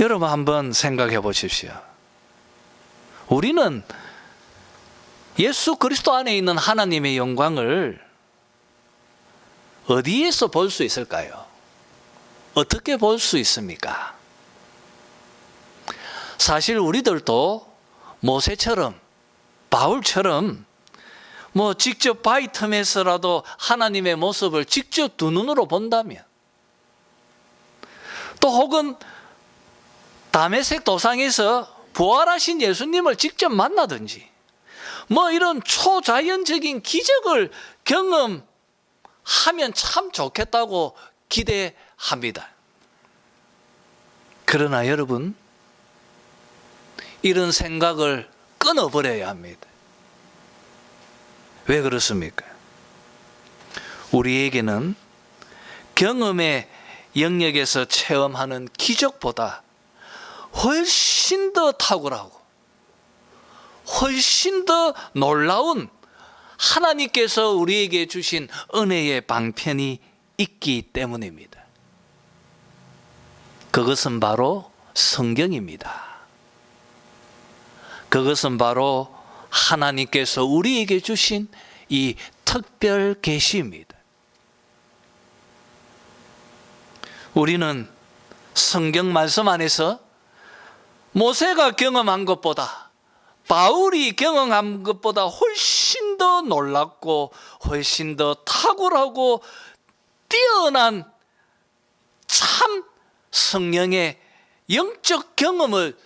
여러분 한번 생각해 보십시오. 우리는 예수 그리스도 안에 있는 하나님의 영광을 어디에서 볼 수 있을까요? 어떻게 볼 수 있습니까? 사실 우리들도 모세처럼, 바울처럼 직접 바위 틈에서라도 하나님의 모습을 직접 두 눈으로 본다면, 또 혹은 다메섹 도상에서 부활하신 예수님을 직접 만나든지 이런 초자연적인 기적을 경험하면 참 좋겠다고 기대합니다. 그러나 여러분, 이런 생각을 끊어버려야 합니다. 왜 그렇습니까? 우리에게는 경험의 영역에서 체험하는 기적보다 훨씬 더 탁월하고 훨씬 더 놀라운 하나님께서 우리에게 주신 은혜의 방편이 있기 때문입니다. 그것은 바로 성경입니다. 그것은 바로 하나님께서 우리에게 주신 이 특별 계시입니다. 우리는 성경 말씀 안에서 모세가 경험한 것보다, 바울이 경험한 것보다 훨씬 더 놀랍고 훨씬 더 탁월하고 뛰어난 참 성령의 영적 경험을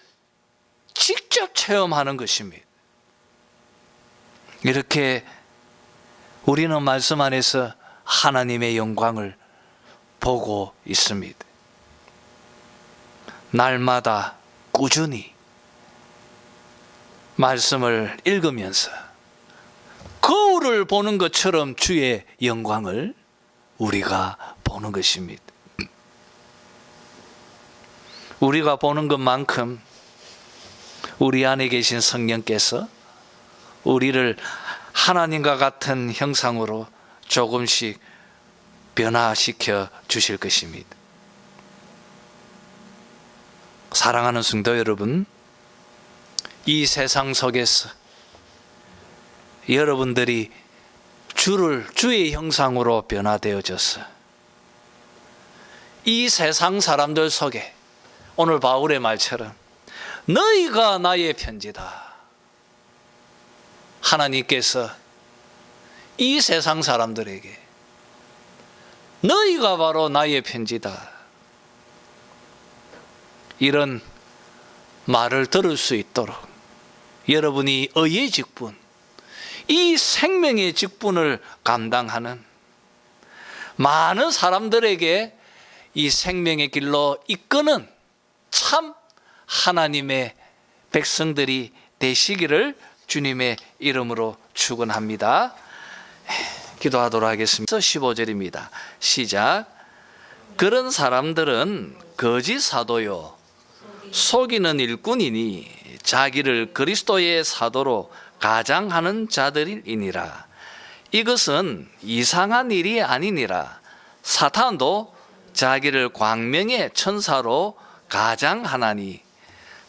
직접 체험하는 것입니다. 이렇게 우리는 말씀 안에서 하나님의 영광을 보고 있습니다. 날마다 꾸준히 말씀을 읽으면서 거울을 보는 것처럼 주의 영광을 우리가 보는 것입니다. 우리가 보는 것만큼 우리 안에 계신 성령께서 우리를 하나님과 같은 형상으로 조금씩 변화시켜 주실 것입니다. 사랑하는 성도 여러분, 이 세상 속에서 여러분들이 주의 형상으로 변화되어져서 이 세상 사람들 속에 오늘 바울의 말처럼 너희가 나의 편지다. 하나님께서 이 세상 사람들에게 너희가 바로 나의 편지다, 이런 말을 들을 수 있도록 여러분이 의의 직분, 이 생명의 직분을 감당하는 많은 사람들에게 이 생명의 길로 이끄는 참 하나님의 백성들이 되시기를 주님의 이름으로 축원합니다. 기도하도록 하겠습니다. 15절입니다. 시작. 그런 사람들은 거짓 사도요 속이는 일꾼이니 자기를 그리스도의 사도로 가장하는 자들이니라. 이것은 이상한 일이 아니니라. 사탄도 자기를 광명의 천사로 가장하나니,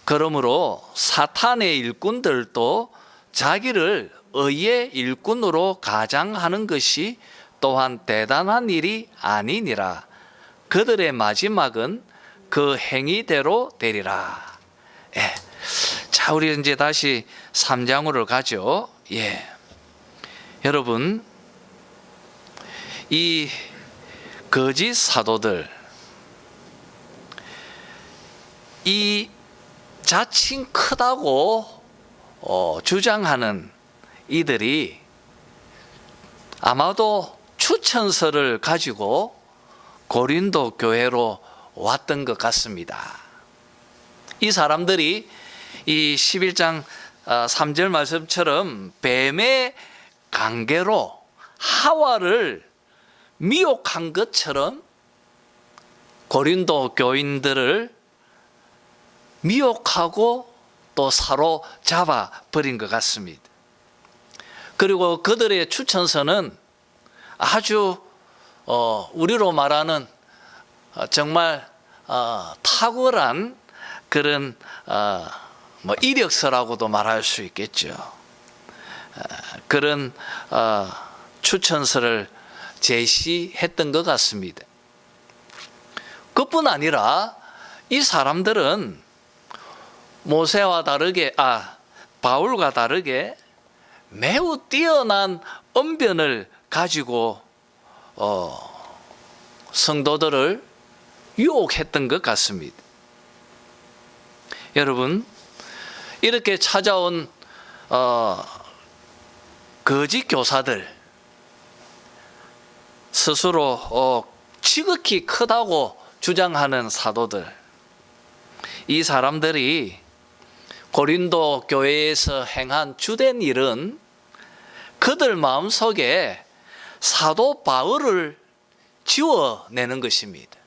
그러므로 사탄의 일꾼들도 자기를 의의 일꾼으로 가장하는 것이 또한 대단한 일이 아니니라. 그들의 마지막은 그 행위대로 되리라. 자, 우리 이제 다시 3장으로 가죠. 여러분, 이 거짓 사도들, 이 자칭 크다고 주장하는 이들이 아마도 추천서를 가지고 고린도 교회로 왔던 것 같습니다. 이 사람들이 이 11장 3절 말씀처럼 뱀의 관계로 하와를 미혹한 것처럼 고린도 교인들을 미혹하고 또 사로잡아 버린 것 같습니다. 그리고 그들의 추천서는 아주 우리로 말하는 정말 탁월한 그런 뭐 이력서라고도 말할 수 있겠죠. 그런 추천서를 제시했던 것 같습니다. 그뿐 아니라 이 사람들은 모세와 다르게 바울과 다르게 매우 뛰어난 언변을 가지고 성도들을 유혹했던 것 같습니다. 여러분, 이렇게 찾아온 거짓 교사들, 스스로 지극히 크다고 주장하는 사도들, 이 사람들이 고린도 교회에서 행한 주된 일은 그들 마음속에 사도 바울을 지워내는 것입니다.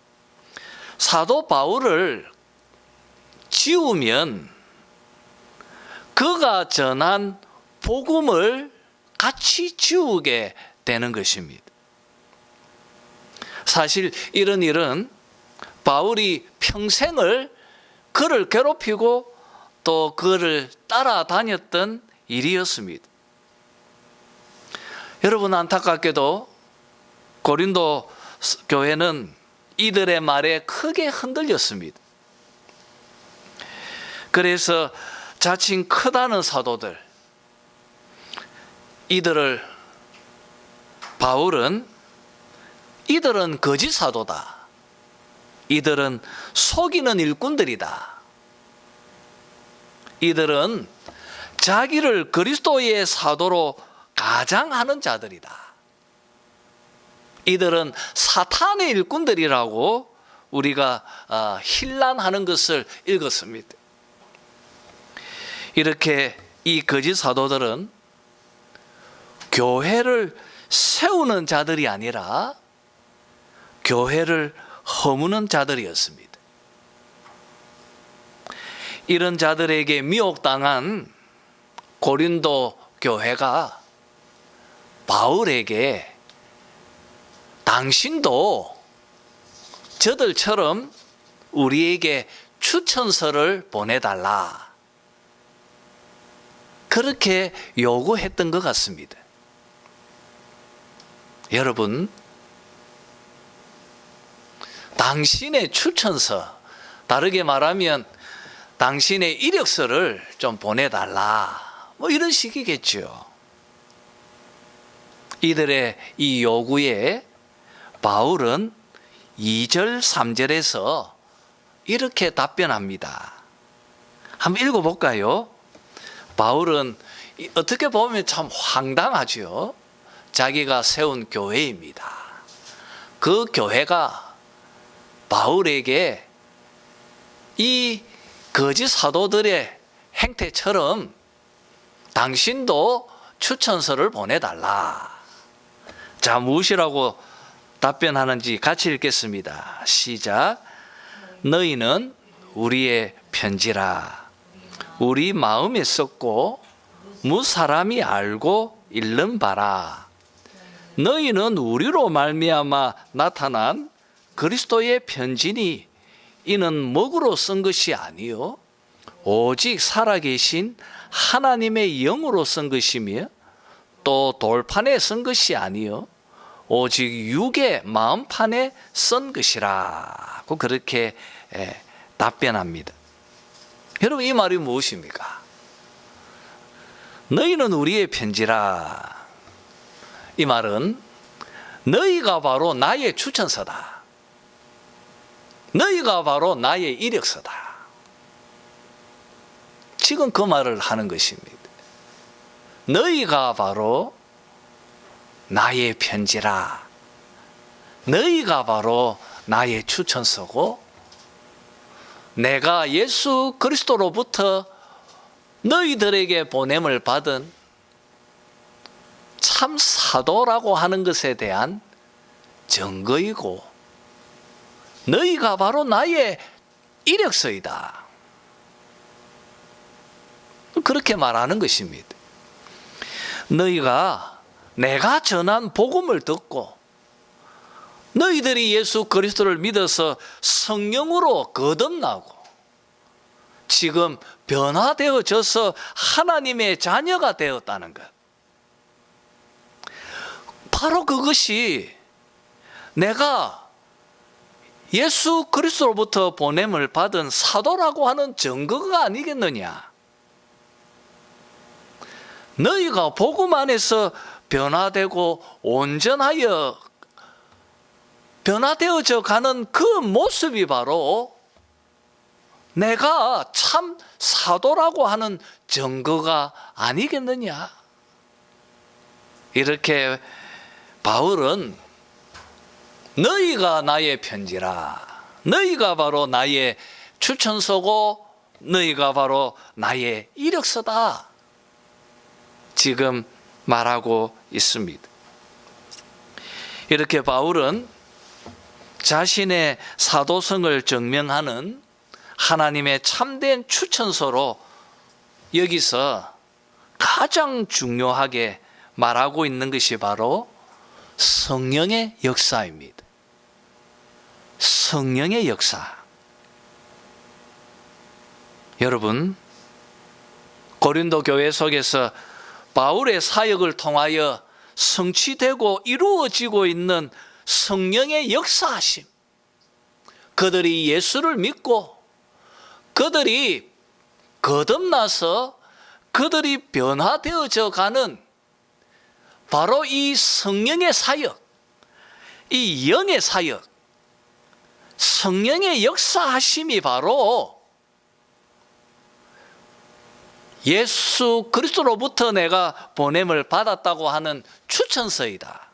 사도 바울을 지우면 그가 전한 복음을 같이 지우게 되는 것입니다. 사실 이런 일은 바울이 평생을 그를 괴롭히고 또 그를 따라다녔던 일이었습니다. 여러분, 안타깝게도 고린도 교회는 이들의 말에 크게 흔들렸습니다. 그래서 자칭 크다는 사도들, 바울은 이들은 거짓 사도다, 이들은 속이는 일꾼들이다, 이들은 자기를 그리스도의 사도로 가장하는 자들이다, 이들은 사탄의 일꾼들이라고 우리가 힐난하는 것을 읽었습니다. 이렇게 이 거짓 사도들은 교회를 세우는 자들이 아니라 교회를 허무는 자들이었습니다. 이런 자들에게 미혹당한 고린도 교회가 바울에게 당신도 저들처럼 우리에게 추천서를 보내달라, 그렇게 요구했던 것 같습니다. 여러분, 당신의 추천서, 다르게 말하면 당신의 이력서를 좀 보내달라, 뭐 이런 식이겠죠. 이들의 이 요구에 바울은 2절 3절에서 이렇게 답변합니다. 한번 읽어볼까요? 바울은 어떻게 보면 참 황당하죠. 자기가 세운 교회입니다. 그 교회가 바울에게 이 거짓 사도들의 행태처럼 당신도 추천서를 보내달라. 자, 무엇이라고 답변하는지 같이 읽겠습니다. 시작. 너희는 우리의 편지라. 우리 마음에 썼고 무사람이 알고 읽는 바라. 너희는 우리로 말미암아 나타난 그리스도의 편지니 이는 먹으로 쓴 것이 아니요 오직 살아계신 하나님의 영으로 쓴 것이며 또 돌판에 쓴 것이 아니요 오직 육의 마음판에 쓴 것이라고 그렇게 답변합니다. 여러분, 이 말이 무엇입니까? 너희는 우리의 편지라. 이 말은 너희가 바로 나의 추천서다, 너희가 바로 나의 이력서다, 지금 그 말을 하는 것입니다. 너희가 바로 나의 편지라. 너희가 바로 나의 추천서고 내가 예수 그리스도로부터 너희들에게 보냄을 받은 참 사도라고 하는 것에 대한 증거이고 너희가 바로 나의 이력서이다, 그렇게 말하는 것입니다. 너희가 내가 전한 복음을 듣고 너희들이 예수 그리스도를 믿어서 성령으로 거듭나고 지금 변화되어져서 하나님의 자녀가 되었다는 것. 바로 그것이 내가 예수 그리스도로부터 보냄을 받은 사도라고 하는 증거가 아니겠느냐. 너희가 복음 안에서 변화되고 온전하여 변화되어져 가는 그 모습이 바로 내가 참 사도라고 하는 증거가 아니겠느냐. 이렇게 바울은 너희가 나의 편지라, 너희가 바로 나의 추천서고 너희가 바로 나의 이력서다, 지금 말하고 있습니다. 이렇게 바울은 자신의 사도성을 증명하는 하나님의 참된 추천서로 여기서 가장 중요하게 말하고 있는 것이 바로 성령의 역사입니다. 성령의 역사. 여러분, 고린도 교회 속에서 바울의 사역을 통하여 성취되고 이루어지고 있는 성령의 역사하심, 그들이 예수를 믿고 그들이 거듭나서 그들이 변화되어져 가는 바로 이 성령의 사역, 이 영의 사역, 성령의 역사하심이 바로 예수 그리스도로부터 내가 보냄을 받았다고 하는 추천서이다.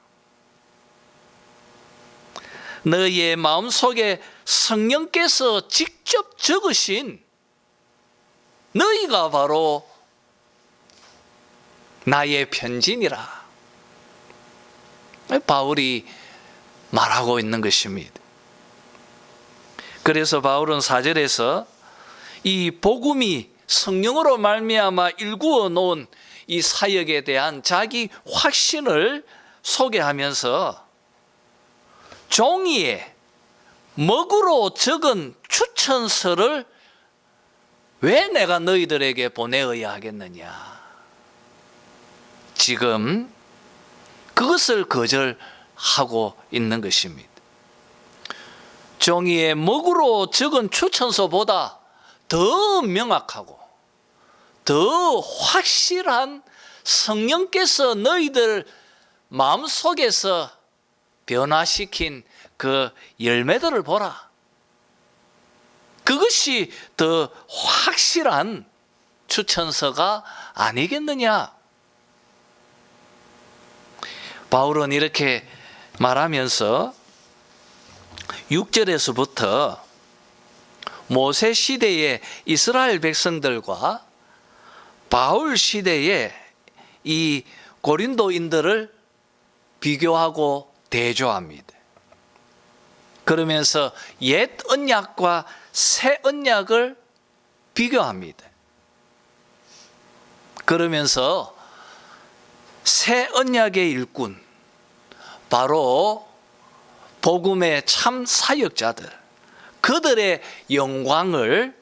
너희의 마음속에 성령께서 직접 적으신 너희가 바로 나의 편지니라. 바울이 말하고 있는 것입니다. 그래서 바울은 4절에서 이 복음이 성령으로 말미암아 일구어 놓은 이 사역에 대한 자기 확신을 소개하면서 종이에 먹으로 적은 추천서를 왜 내가 너희들에게 보내어야 하겠느냐. 지금 그것을 거절하고 있는 것입니다. 종이에 먹으로 적은 추천서보다 더 명확하고 더 확실한 성령께서 너희들 마음속에서 변화시킨 그 열매들을 보라. 그것이 더 확실한 추천서가 아니겠느냐. 바울은 이렇게 말하면서 6절에서부터 모세 시대의 이스라엘 백성들과 바울 시대의 이 고린도인들을 비교하고 대조합니다. 그러면서 옛 언약과 새 언약을 비교합니다. 그러면서 새 언약의 일꾼, 바로 복음의 참 사역자들, 그들의 영광을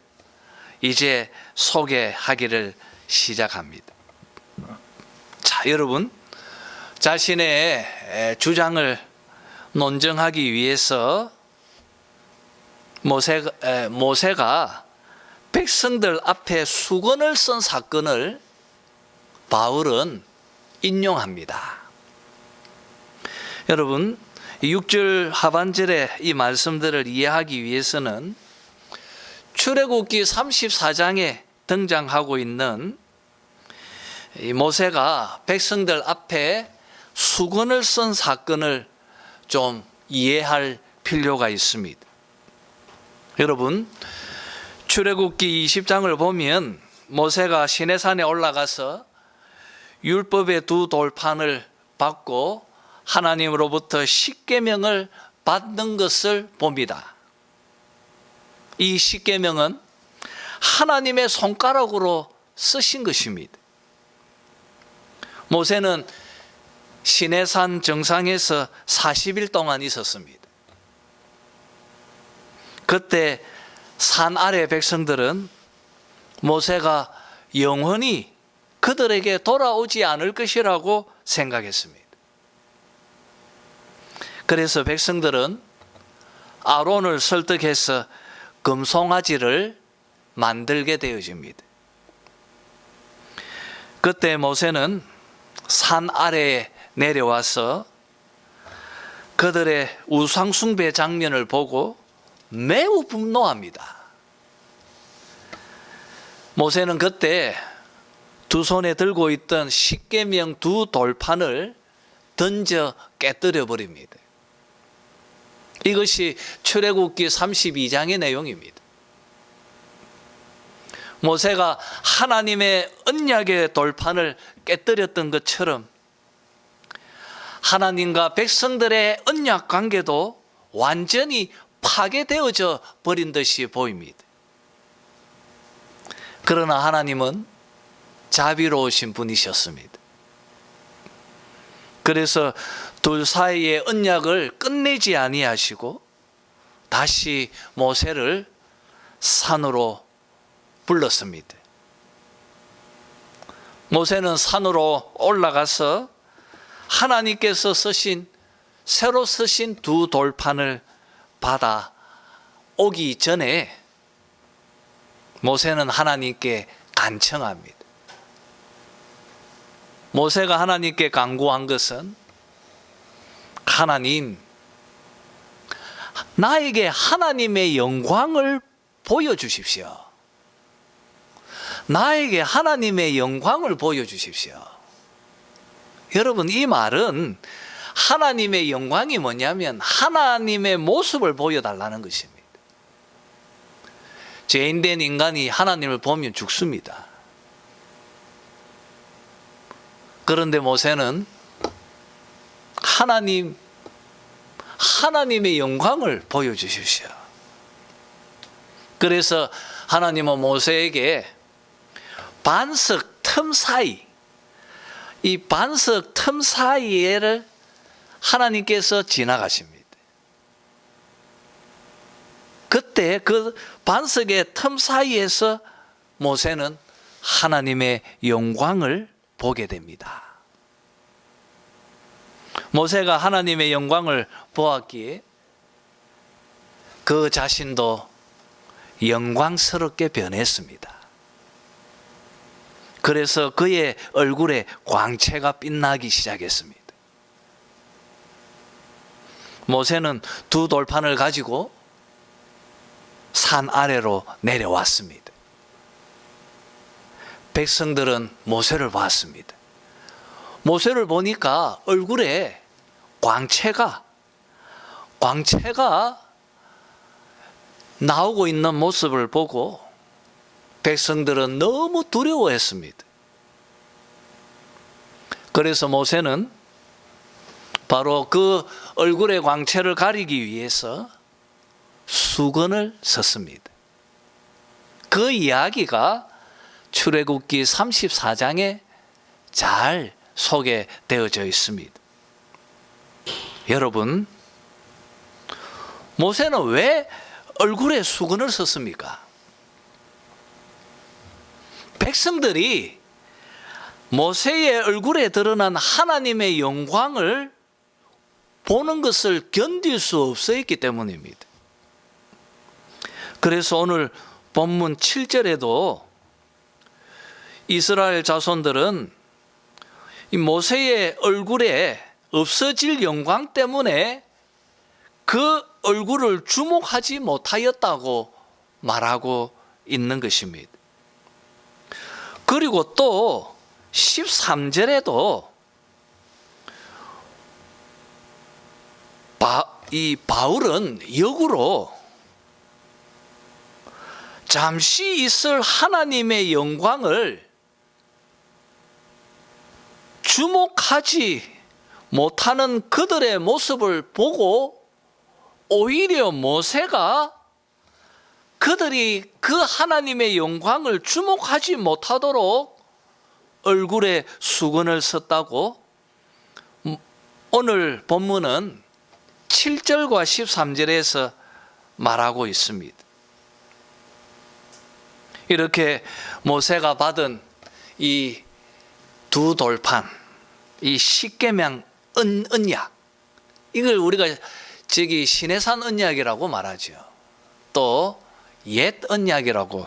이제 소개하기를 시작합니다. 자, 여러분, 자신의 주장을 논증하기 위해서 모세가 백성들 앞에 수건을 쓴 사건을 바울은 인용합니다. 여러분, 6절 하반절의 이 말씀들을 이해하기 위해서는 출애굽기 34장에 등장하고 있는 이 모세가 백성들 앞에 수건을 쓴 사건을 좀 이해할 필요가 있습니다. 여러분, 출애굽기 20장을 보면 모세가 시내산에 올라가서 율법의 두 돌판을 받고 하나님으로부터 십계명을 받는 것을 봅니다. 이 십계명은 하나님의 손가락으로 쓰신 것입니다. 모세는 시내산 정상에서 40일 동안 있었습니다. 그때 산 아래 백성들은 모세가 영원히 그들에게 돌아오지 않을 것이라고 생각했습니다. 그래서 백성들은 아론을 설득해서 금송아지를 만들게 되어집니다. 그때 모세는 산 아래에 내려와서 그들의 우상숭배 장면을 보고 매우 분노합니다. 모세는 그때 두 손에 들고 있던 십계명 두 돌판을 던져 깨뜨려 버립니다. 이것이 출애굽기 32장의 내용입니다. 모세가 하나님의 언약의 돌판을 깨뜨렸던 것처럼 하나님과 백성들의 언약 관계도 완전히 파괴되어져 버린 듯이 보입니다. 그러나 하나님은 자비로우신 분이셨습니다. 그래서 둘 사이의 언약을 끝내지 아니하시고 다시 모세를 산으로 불렀습니다. 모세는 산으로 올라가서 하나님께서 새로 쓰신 두 돌판을 받아 오기 전에 모세는 하나님께 간청합니다. 모세가 하나님께 간구한 것은, 하나님, 나에게 하나님의 영광을 보여주십시오. 나에게 하나님의 영광을 보여주십시오. 여러분, 이 말은 하나님의 영광이 뭐냐면 하나님의 모습을 보여달라는 것입니다. 죄인된 인간이 하나님을 보면 죽습니다. 그런데 모세는 하나님의 영광을 보여주십시오. 그래서 하나님은 모세에게 반석 틈 사이, 이 반석 틈 사이를 하나님께서 지나가십니다. 그때 그 반석의 틈 사이에서 모세는 하나님의 영광을 보게 됩니다. 모세가 하나님의 영광을 보았기에 그 자신도 영광스럽게 변했습니다. 그래서 그의 얼굴에 광채가 빛나기 시작했습니다. 모세는 두 돌판을 가지고 산 아래로 내려왔습니다. 백성들은 모세를 봤습니다. 모세를 보니까 얼굴에 광채가 나오고 있는 모습을 보고 백성들은 너무 두려워했습니다. 그래서 모세는 바로 그 얼굴의 광채를 가리기 위해서 수건을 썼습니다. 그 이야기가 출애굽기 34장에 잘 소개되어져 있습니다. 여러분, 모세는 왜 얼굴에 수건을 썼습니까? 백성들이 모세의 얼굴에 드러난 하나님의 영광을 보는 것을 견딜 수 없었기 때문입니다. 그래서 오늘 본문 7절에도 이스라엘 자손들은 이 모세의 얼굴에 없어질 영광 때문에 그 얼굴을 주목하지 못하였다고 말하고 있는 것입니다. 그리고 또 13절에도 이 바울은 역으로 잠시 있을 하나님의 영광을 주목하지 못하는 그들의 모습을 보고 오히려 모세가 그들이 그 하나님의 영광을 주목하지 못하도록 얼굴에 수건을 썼다고 오늘 본문은 7절과 13절에서 말하고 있습니다. 이렇게 모세가 받은 이 두 돌판, 이 십계명 언약, 이걸 우리가 저기 시내산 언약이라고 말하죠. 또 옛 언약이라고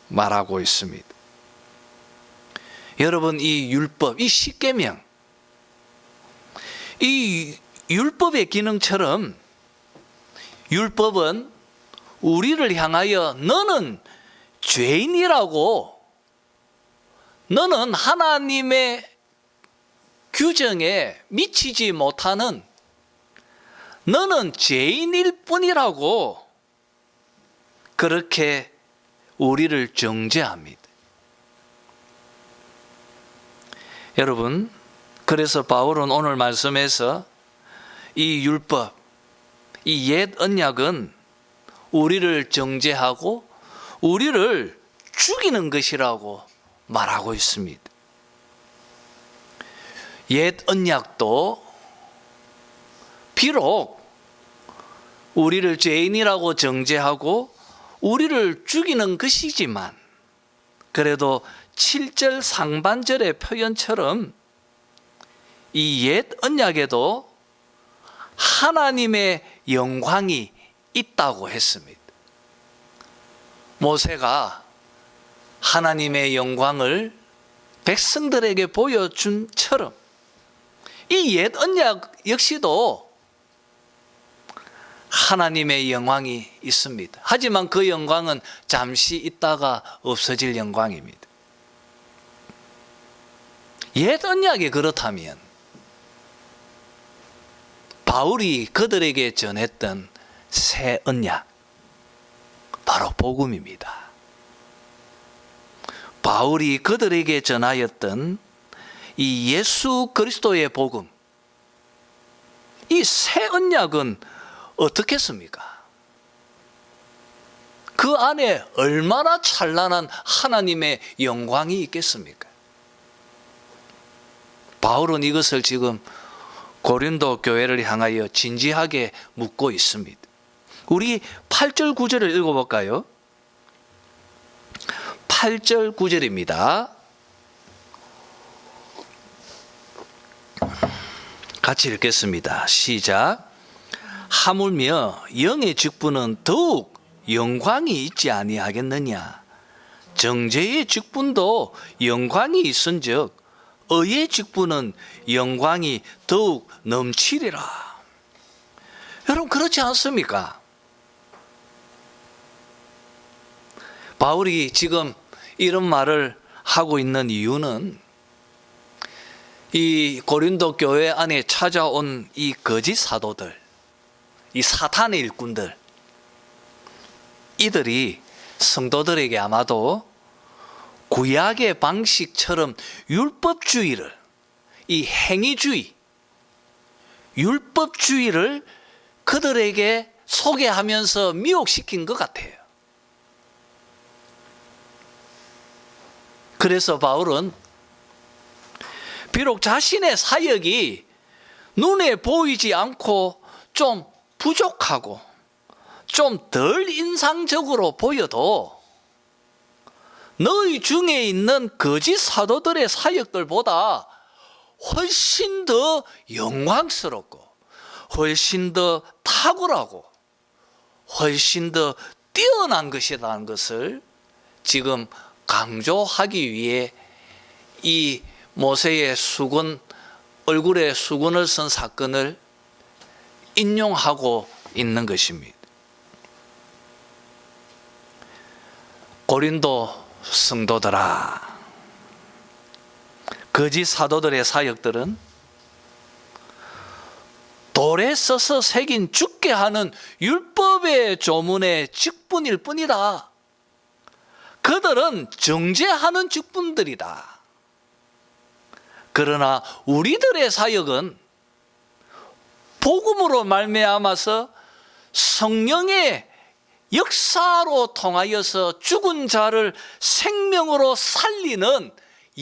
말하고 있습니다. 여러분, 이 율법, 이 십계명, 이 율법의 기능처럼 율법은 우리를 향하여 너는 죄인이라고, 너는 하나님의 규정에 미치지 못하는, 너는 죄인일 뿐이라고 그렇게 우리를 정죄합니다. 여러분, 그래서 바울은 오늘 말씀에서 이 율법, 이 옛 언약은 우리를 정죄하고 우리를 죽이는 것이라고 말하고 있습니다. 옛 언약도 비록 우리를 죄인이라고 정죄하고 우리를 죽이는 것이지만, 그래도 7절 상반절의 표현처럼 이 옛 언약에도 하나님의 영광이 있다고 했습니다. 모세가 하나님의 영광을 백성들에게 보여준처럼 이 옛 언약 역시도 하나님의 영광이 있습니다. 하지만 그 영광은 잠시 있다가 없어질 영광입니다. 옛 언약이 그렇다면 바울이 그들에게 전했던 새 언약, 바로 복음입니다. 바울이 그들에게 전하였던 이 예수 그리스도의 복음, 이 새 언약은 어떻겠습니까? 그 안에 얼마나 찬란한 하나님의 영광이 있겠습니까? 바울은 이것을 지금 고린도 교회를 향하여 진지하게 묻고 있습니다. 우리 8절 9절을 읽어볼까요? 8절 9절입니다. 같이 읽겠습니다. 시작. 하물며 영의 직분은 더욱 영광이 있지 아니하겠느냐. 정죄의 직분도 영광이 있은즉 의의 직분은 영광이 더욱 넘치리라. 여러분, 그렇지 않습니까? 바울이 지금 이런 말을 하고 있는 이유는 이 고린도 교회 안에 찾아온 이 거짓 사도들, 이 사탄의 일꾼들, 이들이 성도들에게 아마도 구약의 방식처럼 율법주의를, 이 행위주의, 율법주의를 그들에게 소개하면서 미혹시킨 것 같아요. 그래서 바울은 비록 자신의 사역이 눈에 보이지 않고 좀 부족하고 좀 덜 인상적으로 보여도 너희 중에 있는 거짓 사도들의 사역들보다 훨씬 더 영광스럽고 훨씬 더 탁월하고 훨씬 더 뛰어난 것이라는 것을 지금 강조하기 위해 이 모세의 수건, 얼굴에 수건을 쓴 사건을 인용하고 있는 것입니다. 고린도 성도들아, 거짓 사도들의 사역들은 돌에 써서 새긴 죽게 하는 율법의 조문의 직분일 뿐이다. 그들은 정죄하는 직분들이다. 그러나 우리들의 사역은 복음으로 말미암아서 성령의 역사로 통하여서 죽은 자를 생명으로 살리는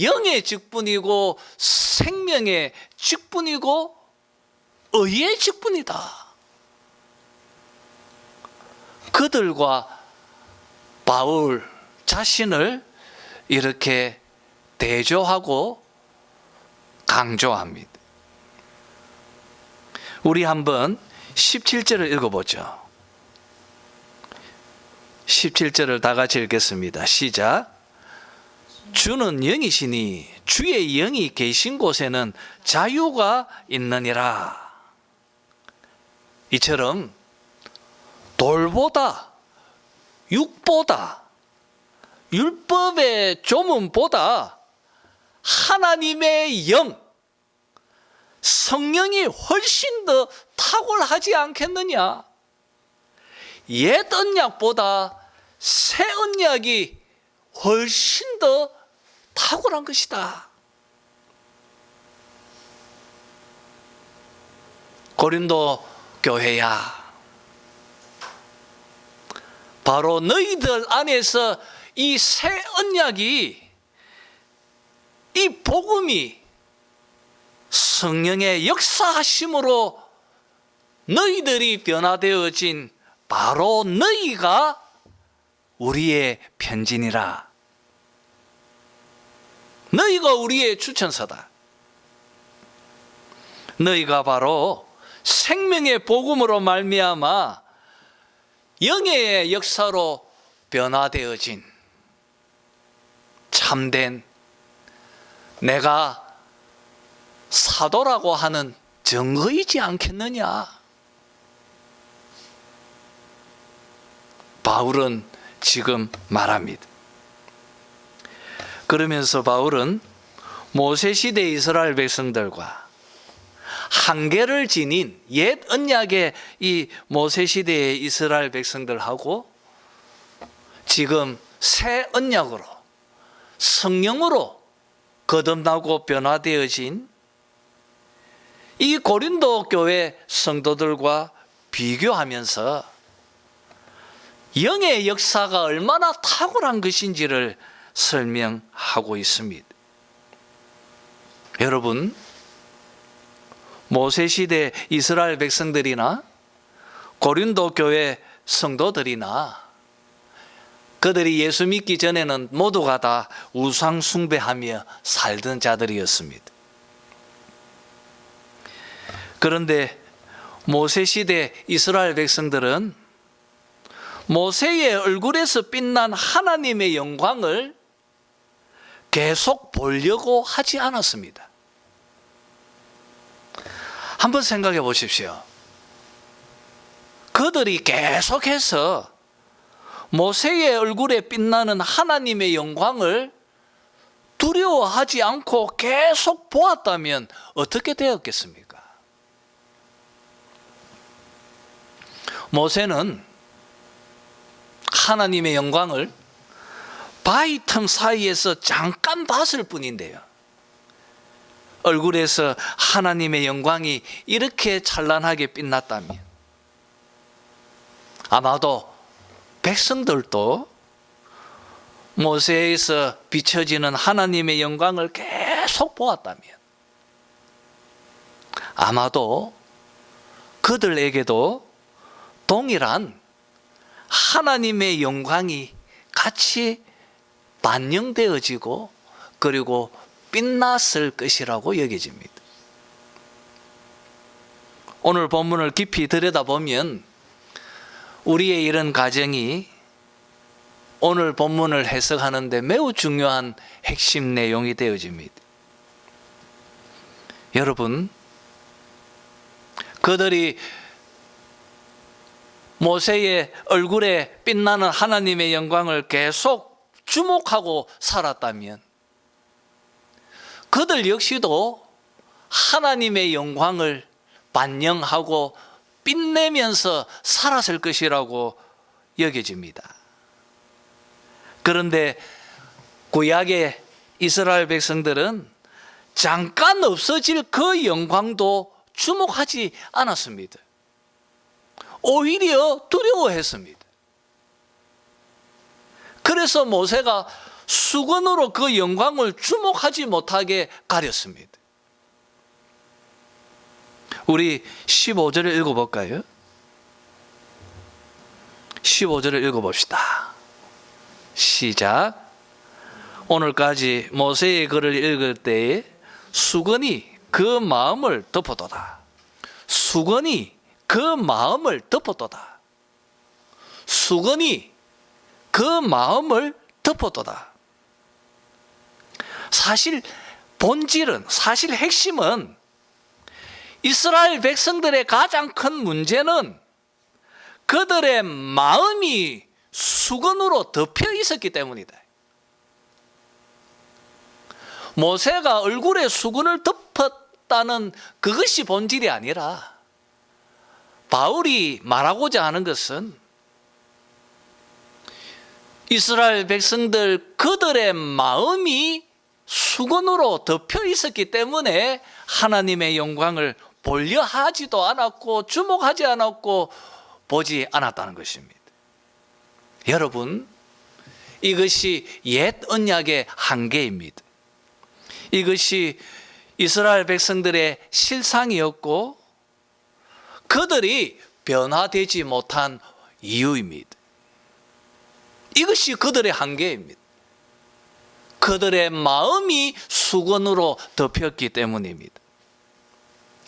영의 직분이고 생명의 직분이고 의의 직분이다. 그들과 바울, 자신을 이렇게 대조하고 강조합니다. 우리 한번 17절을 읽어보죠. 17절을 다 같이 읽겠습니다. 시작. 주는 영이시니 주의 영이 계신 곳에는 자유가 있느니라. 이처럼 돌보다, 육보다, 율법의 조문보다 하나님의 영, 성령이 훨씬 더 탁월하지 않겠느냐? 옛 언약보다 새 언약이 훨씬 더 탁월한 것이다. 고린도 교회야, 바로 너희들 안에서 이 새 언약이, 이 복음이 성령의 역사하심으로 너희들이 변화되어진 바로 너희가 우리의 편진이라. 너희가 우리의 추천서다. 너희가 바로 생명의 복음으로 말미암아 영의 역사로 변화되어진 참된 내가 사도라고 하는 증거이지 않겠느냐? 바울은 지금 말합니다. 그러면서 바울은 모세시대 이스라엘 백성들과 한계를 지닌 옛 언약의 이 모세시대의 이스라엘 백성들하고 지금 새 언약으로 성령으로 거듭나고 변화되어진 이 고린도 교회 성도들과 비교하면서 영의 역사가 얼마나 탁월한 것인지를 설명하고 있습니다. 여러분, 모세시대 이스라엘 백성들이나 고린도 교회 성도들이나 그들이 예수 믿기 전에는 모두가 다 우상 숭배하며 살던 자들이었습니다. 그런데 모세시대 이스라엘 백성들은 모세의 얼굴에서 빛난 하나님의 영광을 계속 보려고 하지 않았습니다. 한번 생각해 보십시오. 그들이 계속해서 모세의 얼굴에 빛나는 하나님의 영광을 두려워하지 않고 계속 보았다면 어떻게 되었겠습니까? 모세는 하나님의 영광을 바위 틈 사이에서 잠깐 봤을 뿐인데요, 얼굴에서 하나님의 영광이 이렇게 찬란하게 빛났다면 아마도 백성들도 모세에서 비춰지는 하나님의 영광을 계속 보았다면 아마도 그들에게도 동일한 하나님의 영광이 같이 반영되어지고 그리고 빛났을 것이라고 여겨집니다. 오늘 본문을 깊이 들여다보면 우리의 이런 가정이 오늘 본문을 해석하는 데 매우 중요한 핵심 내용이 되어집니다. 여러분, 그들이 모세의 얼굴에 빛나는 하나님의 영광을 계속 주목하고 살았다면 그들 역시도 하나님의 영광을 반영하고 빛내면서 살았을 것이라고 여겨집니다. 그런데 구약의 이스라엘 백성들은 잠깐 없어질 그 영광도 주목하지 않았습니다. 오히려 두려워했습니다. 그래서 모세가 수건으로 그 영광을 주목하지 못하게 가렸습니다. 우리 15절을 읽어볼까요? 15절을 읽어봅시다. 시작. 오늘까지 모세의 글을 읽을 때에 수건이 그 마음을 덮어도다. 수건이 그 마음을 덮어도다. 수건이 그 마음을 덮어도다. 사실 본질은, 사실 핵심은 이스라엘 백성들의 가장 큰 문제는 그들의 마음이 수건으로 덮여 있었기 때문이다. 모세가 얼굴에 수건을 덮었다는 그것이 본질이 아니라 바울이 말하고자 하는 것은 이스라엘 백성들 그들의 마음이 수건으로 덮여 있었기 때문에 하나님의 영광을 보려 하지도 않았고 주목하지 않았고 보지 않았다는 것입니다. 여러분, 이것이 옛 언약의 한계입니다. 이것이 이스라엘 백성들의 실상이었고 그들이 변화되지 못한 이유입니다. 이것이 그들의 한계입니다. 그들의 마음이 수건으로 덮였기 때문입니다.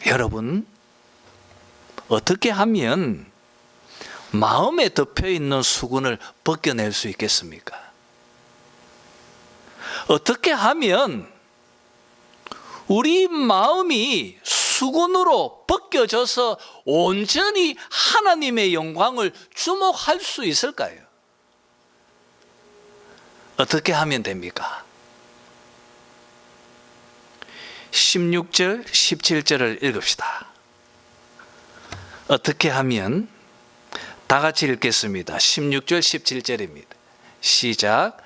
여러분, 어떻게 하면 마음에 덮여 있는 수건을 벗겨낼 수 있겠습니까? 어떻게 하면 우리 마음이 수건으로 벗겨져서 온전히 하나님의 영광을 주목할 수 있을까요? 어떻게 하면 됩니까? 16절, 17절을 읽읍시다. 어떻게 하면? 다 같이 읽겠습니다. 16절, 17절입니다. 시작.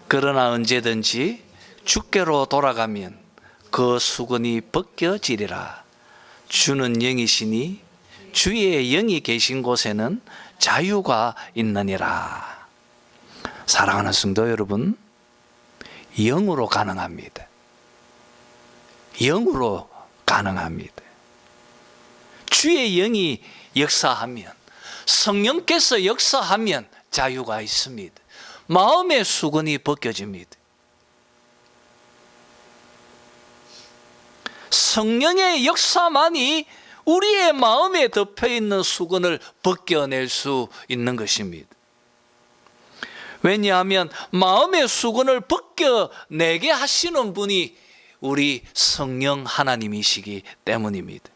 그러나 언제든지 주께로 돌아가면 그 수건이 벗겨지리라. 주는 영이시니 주의 영이 계신 곳에는 자유가 있느니라. 사랑하는 성도 여러분, 영으로 가능합니다. 영으로 가능합니다. 주의 영이 역사하면, 성령께서 역사하면 자유가 있습니다. 마음의 수건이 벗겨집니다. 성령의 역사만이 우리의 마음에 덮여있는 수건을 벗겨낼 수 있는 것입니다. 왜냐하면 마음의 수건을 벗겨내게 하시는 분이 우리 성령 하나님이시기 때문입니다.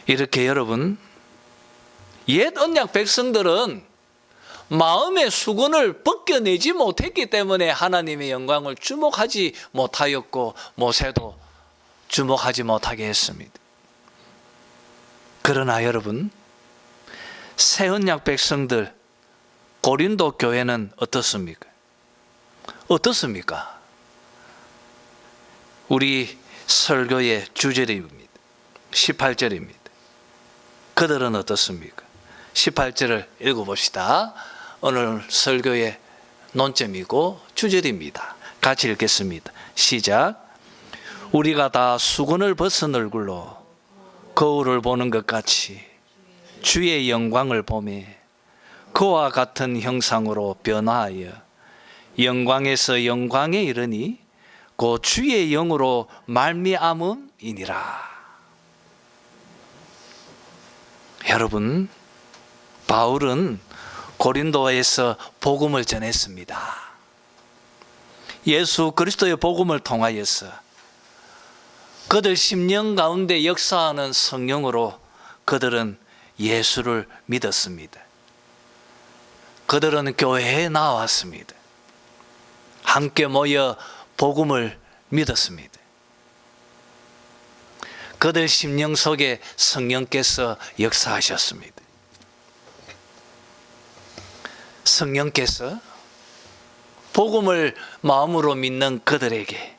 이렇게 여러분, 옛 언약 백성들은 마음의 수건을 벗겨내지 못했기 때문에 하나님의 영광을 주목하지 못하였고 모세도 주목하지 못하게 했습니다. 그러나 여러분, 새 언약 백성들, 고린도 교회는 어떻습니까? 어떻습니까? 우리 설교의 주제입니다. 18절입니다. 그들은 어떻습니까? 18절을 읽어봅시다. 오늘 설교의 논점이고 주절입니다. 같이 읽겠습니다. 시작. 우리가 다 수건을 벗은 얼굴로 거울을 보는 것 같이 주의 영광을 보며 그와 같은 형상으로 변화하여 영광에서 영광에 이르니 곧 주의 영으로 말미암음이니라. 여러분, 바울은 고린도에서 복음을 전했습니다. 예수 그리스도의 복음을 통하여서 그들 심령 가운데 역사하는 성령으로 그들은 예수를 믿었습니다. 그들은 교회에 나왔습니다. 함께 모여 복음을 믿었습니다. 그들 심령 속에 성령께서 역사하셨습니다. 성령께서 복음을 마음으로 믿는 그들에게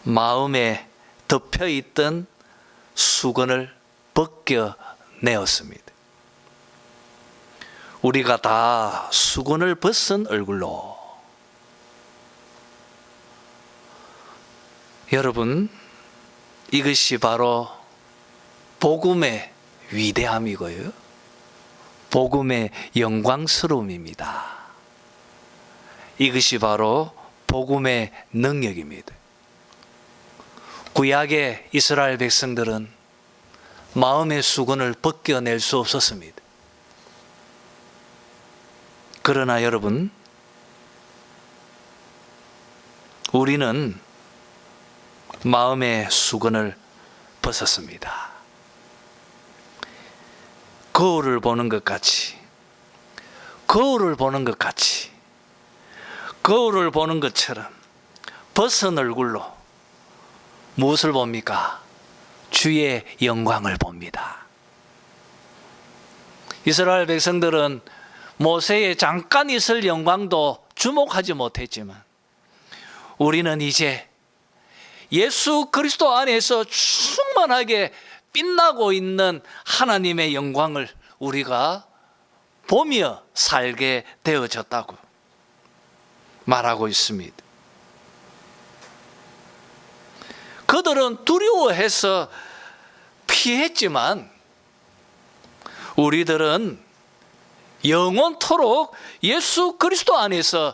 마음에 덮여있던 수건을 벗겨내었습니다. 우리가 다 수건을 벗은 얼굴로. 여러분, 이것이 바로 복음의 위대함이고요, 복음의 영광스러움입니다. 이것이 바로 복음의 능력입니다. 구약의 이스라엘 백성들은 마음의 수건을 벗겨낼 수 없었습니다. 그러나 여러분, 우리는 마음의 수건을 벗었습니다. 거울을 보는 것 같이, 거울을 보는 것 같이, 거울을 보는 것처럼 벗은 얼굴로 무엇을 봅니까? 주의 영광을 봅니다. 이스라엘 백성들은 모세의 잠깐 있을 영광도 주목하지 못했지만 우리는 이제 예수 그리스도 안에서 충만하게 빛나고 있는 하나님의 영광을 우리가 보며 살게 되어졌다고 말하고 있습니다. 그들은 두려워해서 피했지만 우리들은 영원토록 예수 그리스도 안에서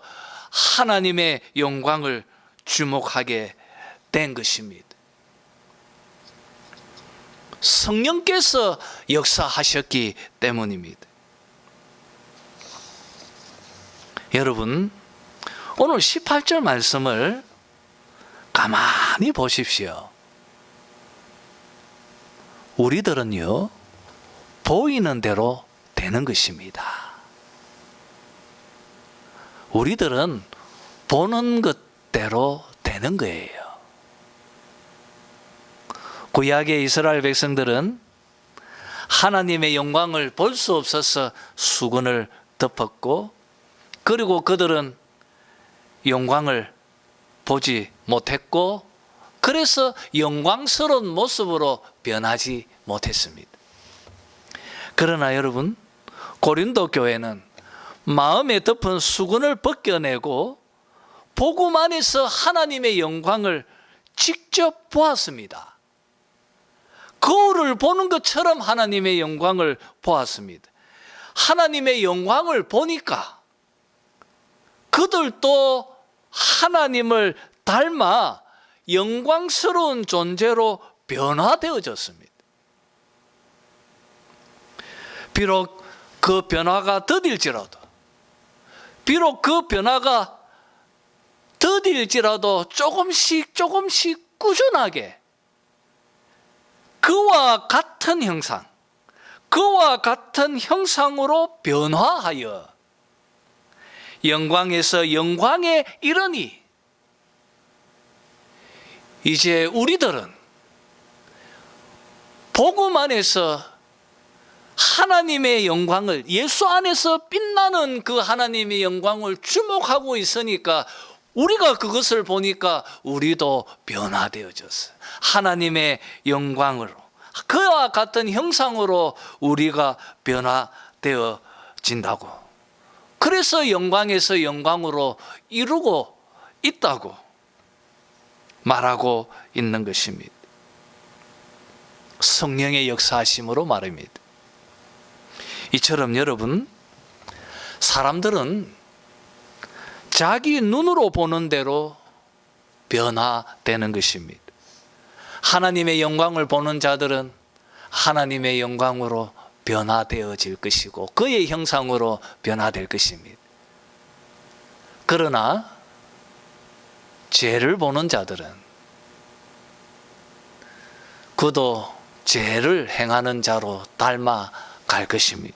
하나님의 영광을 주목하게 된 것입니다. 성령께서 역사하셨기 때문입니다. 여러분, 오늘 18절 말씀을 가만히 보십시오. 우리들은요, 보이는 대로 되는 것입니다. 우리들은 보는 것대로 되는 거예요. 구약의 이스라엘 백성들은 하나님의 영광을 볼 수 없어서 수건을 덮었고, 그리고 그들은 영광을 보지 못했고, 그래서 영광스러운 모습으로 변하지 못했습니다. 그러나 여러분, 고린도 교회는 마음에 덮은 수건을 벗겨내고 복음 안에서 하나님의 영광을 직접 보았습니다. 거울을 보는 것처럼 하나님의 영광을 보았습니다. 하나님의 영광을 보니까 그들도 하나님을 닮아 영광스러운 존재로 변화되어졌습니다. 비록 그 변화가 더딜지라도, 조금씩 꾸준하게 그와 같은 형상, 그와 같은 형상으로 변화하여 영광에서 영광에 이르니, 이제 우리들은 복음 안에서 하나님의 영광을, 예수 안에서 빛나는 그 하나님의 영광을 주목하고 있으니까 우리가 그것을 보니까 우리도 변화되어졌어요. 하나님의 영광으로, 그와 같은 형상으로 우리가 변화되어진다고. 그래서 영광에서 영광으로 이루고 있다고 말하고 있는 것입니다. 성령의 역사하심으로 말입니다. 이처럼 여러분, 사람들은 자기 눈으로 보는 대로 변화되는 것입니다. 하나님의 영광을 보는 자들은 하나님의 영광으로 변화되어질 것이고 그의 형상으로 변화될 것입니다. 그러나 죄를 보는 자들은 그도 죄를 행하는 자로 닮아갈 것입니다.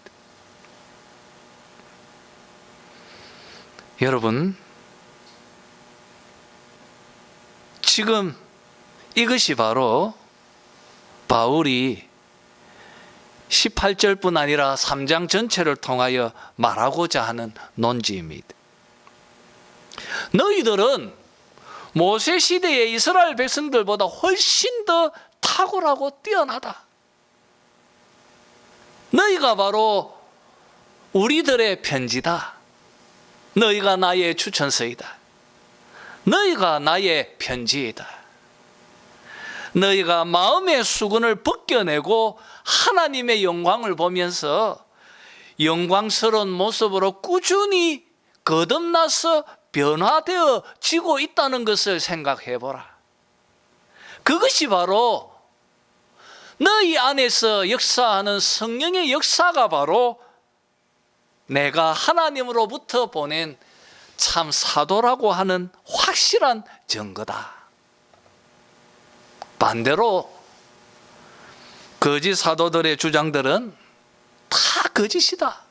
여러분, 지금 이것이 바로 바울이 18절뿐 아니라 3장 전체를 통하여 말하고자 하는 논지입니다. 너희들은 모세 시대의 이스라엘 백성들보다 훨씬 더 탁월하고 뛰어나다. 너희가 바로 우리들의 편지다. 너희가 나의 추천서이다. 너희가 나의 편지이다. 너희가 마음의 수건을 벗겨내고 하나님의 영광을 보면서 영광스러운 모습으로 꾸준히 거듭나서 변화되어지고 있다는 것을 생각해 보라. 그것이 바로 너희 안에서 역사하는 성령의 역사가 바로 내가 하나님으로부터 보낸 참 사도라고 하는 확실한 증거다. 반대로 거짓 사도들의 주장들은 다 거짓이다.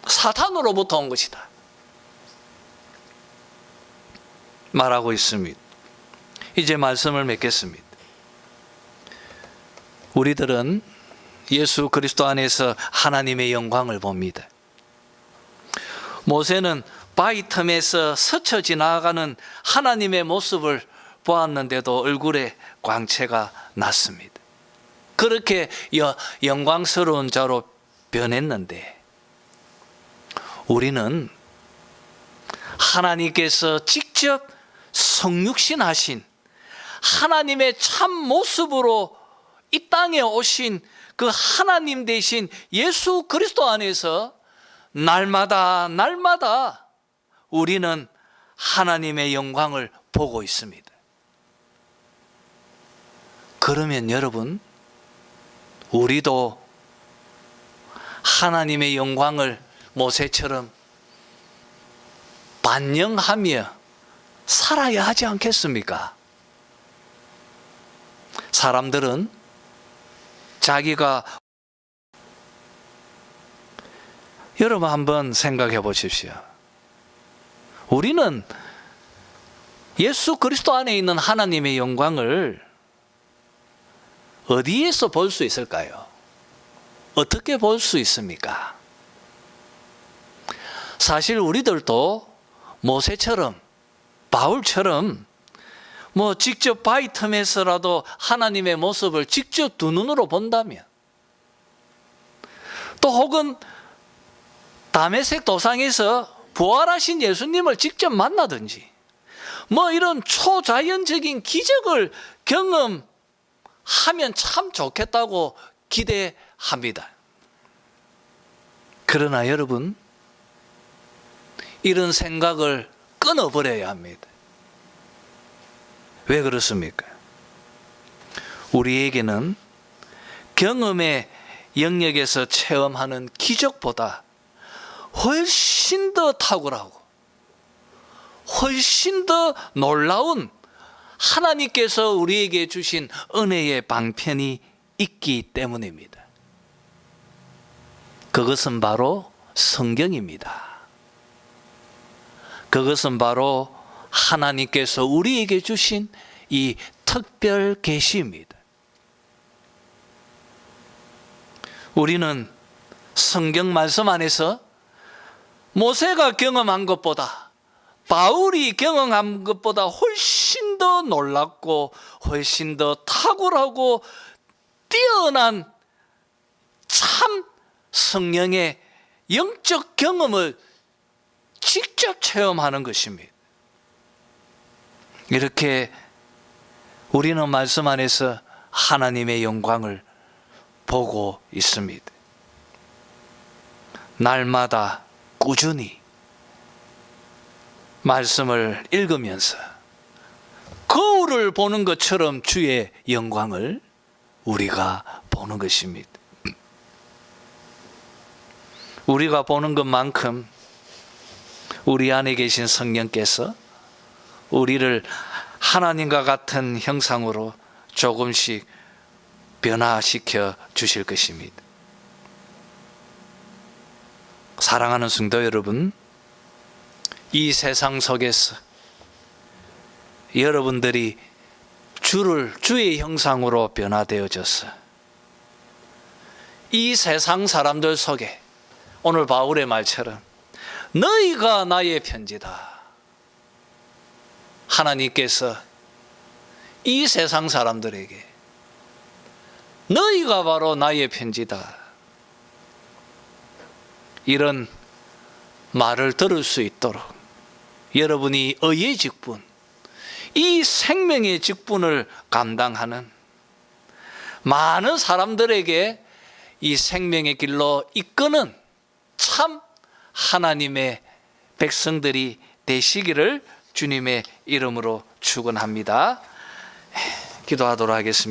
사탄으로부터 온 것이다. 말하고 있습니다. 이제 말씀을 맺겠습니다. 우리들은 예수 그리스도 안에서 하나님의 영광을 봅니다. 모세는 바위 틈에서 스쳐 지나가는 하나님의 모습을 보았는데도 얼굴에 광채가 났습니다. 그렇게 영광스러운 자로 변했는데 우리는 하나님께서 직접 성육신하신 하나님의 참 모습으로 이 땅에 오신 그 하나님 대신 예수 그리스도 안에서 날마다 우리는 하나님의 영광을 보고 있습니다. 그러면 여러분, 우리도 하나님의 영광을 모세처럼 반영하며 살아야 하지 않겠습니까? 사람들은 자기가, 여러분 한번 생각해 보십시오. 우리는 예수 그리스도 안에 있는 하나님의 영광을 어디에서 볼 수 있을까요? 어떻게 볼 수 있습니까? 사실 우리들도 모세처럼, 바울처럼 직접 바위 틈에서라도 하나님의 모습을 직접 두 눈으로 본다면, 또 혹은 다메섹 도상에서 부활하신 예수님을 직접 만나든지 이런 초자연적인 기적을 경험하면 참 좋겠다고 기대합니다. 그러나 여러분, 이런 생각을 끊어버려야 합니다. 왜 그렇습니까? 우리에게는 경험의 영역에서 체험하는 기적보다 훨씬 더 탁월하고 훨씬 더 놀라운 하나님께서 우리에게 주신 은혜의 방편이 있기 때문입니다. 그것은 바로 성경입니다. 그것은 바로 하나님께서 우리에게 주신 이 특별 계시입니다. 우리는 성경 말씀 안에서 모세가 경험한 것보다, 바울이 경험한 것보다 훨씬 더 놀랍고 훨씬 더 탁월하고 뛰어난 참 성령의 영적 경험을 직접 체험하는 것입니다. 이렇게 우리는 말씀 안에서 하나님의 영광을 보고 있습니다. 날마다 꾸준히 말씀을 읽으면서 거울을 보는 것처럼 주의 영광을 우리가 보는 것입니다. 우리가 보는 것만큼 우리 안에 계신 성령께서 우리를 하나님과 같은 형상으로 조금씩 변화시켜 주실 것입니다. 사랑하는 성도 여러분, 이 세상 속에서 여러분들이 주의 형상으로 변화되어져서 이 세상 사람들 속에 오늘 바울의 말처럼 너희가 나의 편지다. 하나님께서 이 세상 사람들에게 너희가 바로 나의 편지다, 이런 말을 들을 수 있도록 여러분이 의의 직분, 이 생명의 직분을 감당하는 많은 사람들에게 이 생명의 길로 이끄는 참 하나님의 백성들이 되시기를 주님의 이름으로 축원합니다. 기도하도록 하겠습니다.